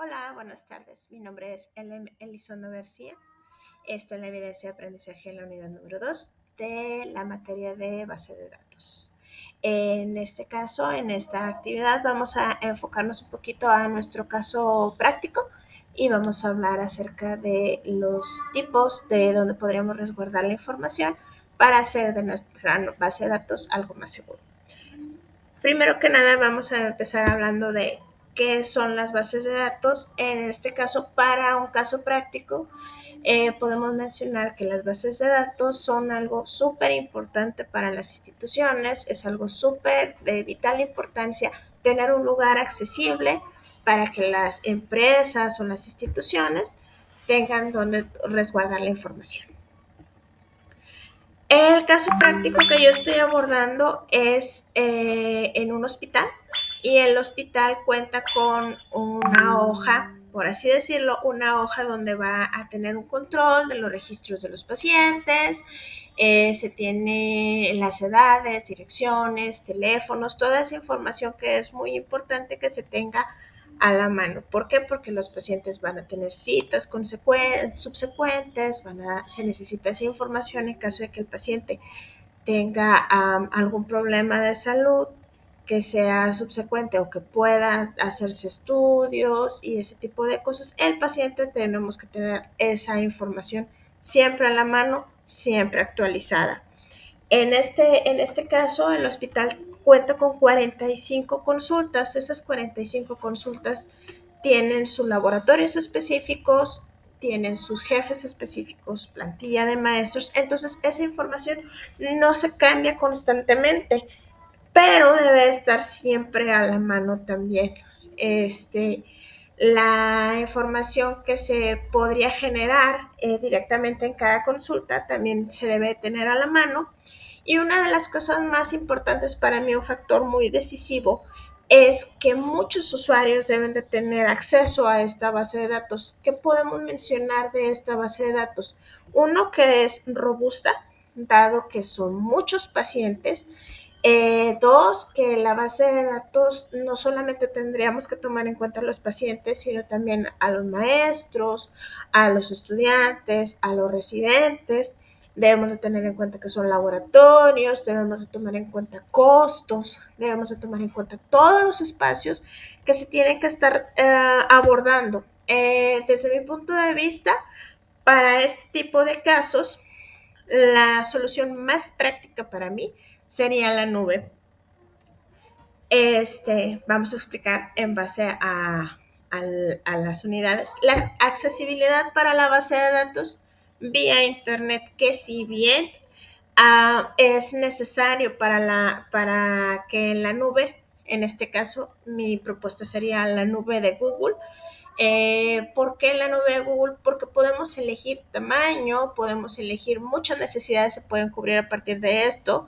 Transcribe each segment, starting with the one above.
Hola, buenas tardes. Mi nombre es Elizondo García. Esta es la evidencia de aprendizaje en la unidad número 2 de la materia de base de datos. En este caso, en esta actividad, vamos a enfocarnos un poquito a nuestro caso práctico y vamos a hablar acerca de los tipos de donde podríamos resguardar la información para hacer de nuestra base de datos algo más seguro. Primero que nada, vamos a empezar hablando de qué son las bases de datos. En este caso, para un caso práctico, podemos mencionar que las bases de datos son algo súper importante para las instituciones, es algo súper de vital importancia tener un lugar accesible para que las empresas o las instituciones tengan donde resguardar la información. El caso práctico que yo estoy abordando es en un hospital y el hospital cuenta con una hoja, por así decirlo, una hoja donde va a tener un control de los registros de los pacientes, se tiene las edades, direcciones, teléfonos, toda esa información que es muy importante que se tenga a la mano. ¿Por qué? Porque los pacientes van a tener citas subsecuentes, se necesita esa información en caso de que el paciente tenga algún problema de salud que sea subsecuente o que pueda hacerse estudios y ese tipo de cosas. El paciente tenemos que tener esa información siempre a la mano, siempre actualizada. En este caso, el hospital cuenta con 45 consultas. Esas 45 consultas tienen sus laboratorios específicos, tienen sus jefes específicos, plantilla de maestros. Entonces, esa información no se cambia constantemente, pero debe estar siempre a la mano también. La información que se podría generar directamente en cada consulta también se debe tener a la mano. Y una de las cosas más importantes para mí, un factor muy decisivo, es que muchos usuarios deben de tener acceso a esta base de datos. ¿Qué podemos mencionar de esta base de datos? Uno, que es robusta, dado que son muchos pacientes. Dos, que la base de datos no solamente tendríamos que tomar en cuenta a los pacientes, sino también a los maestros, a los estudiantes, a los residentes. Debemos de tener en cuenta que son laboratorios, debemos de tomar en cuenta costos, debemos de tomar en cuenta todos los espacios que se tienen que estar abordando. Desde mi punto de vista, para este tipo de casos, la solución más práctica para mí sería la nube. Vamos a explicar en base a las unidades. La accesibilidad para la base de datos vía internet, que si bien es necesario para que en la nube, en este caso mi propuesta sería la nube de Google. ¿Por qué la nube de Google? Porque podemos elegir tamaño, podemos elegir muchas necesidades se pueden cubrir a partir de esto.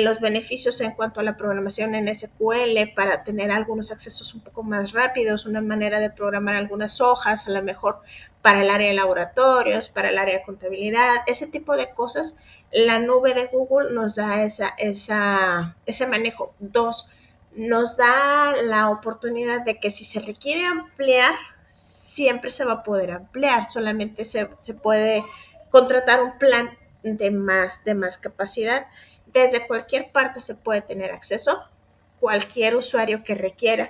Los beneficios en cuanto a la programación en SQL para tener algunos accesos un poco más rápidos, una manera de programar algunas hojas, a lo mejor para el área de laboratorios, para el área de contabilidad, ese tipo de cosas. La nube de Google nos da ese manejo. Dos, nos da la oportunidad de que si se requiere ampliar, siempre se va a poder ampliar, solamente se puede contratar un plan de más capacidad. Desde cualquier parte se puede tener acceso, cualquier usuario que requiera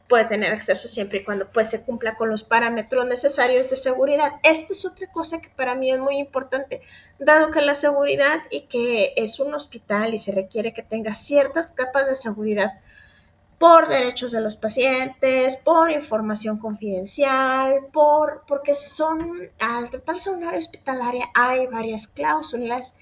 puede tener acceso siempre y cuando pues se cumpla con los parámetros necesarios de seguridad. Esta es otra cosa que para mí es muy importante, dado que la seguridad y que es un hospital y se requiere que tenga ciertas capas de seguridad por derechos de los pacientes, por información confidencial, porque al tratarse de un área hospitalaria hay varias cláusulas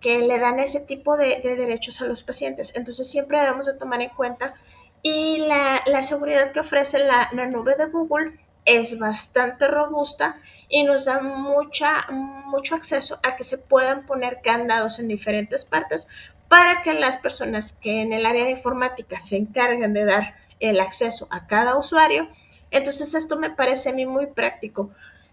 que le dan ese tipo de derechos a los pacientes. Entonces siempre debemos de tomar en cuenta y la seguridad que ofrece la nube de Google es bastante robusta y nos da mucho acceso a que se puedan poner candados en diferentes partes para que las personas que en el área de informática se encargan de dar el acceso a cada usuario. Entonces esto me parece a mí muy práctico.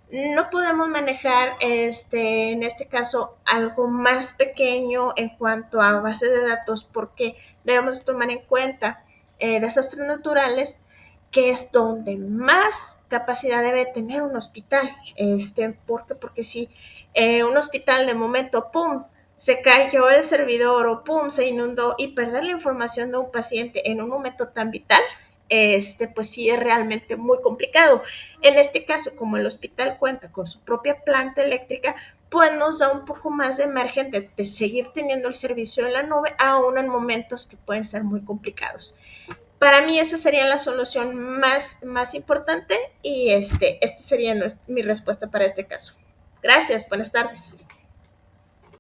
No podemos manejar en este caso algo más pequeño en cuanto a base de datos porque debemos tomar en cuenta desastres naturales, que es donde más capacidad debe tener un hospital. ¿Por qué? Porque si un hospital de momento, ¡pum!, se cayó el servidor o ¡pum!, se inundó, y perder la información de un paciente en un momento tan vital, pues sí es realmente muy complicado. En este caso, como el hospital cuenta con su propia planta eléctrica, pues nos da un poco más de margen de seguir teniendo el servicio en la nube, aún en momentos que pueden ser muy complicados. Para mí esa sería la solución más importante, y sería mi respuesta para este caso. Gracias, buenas tardes.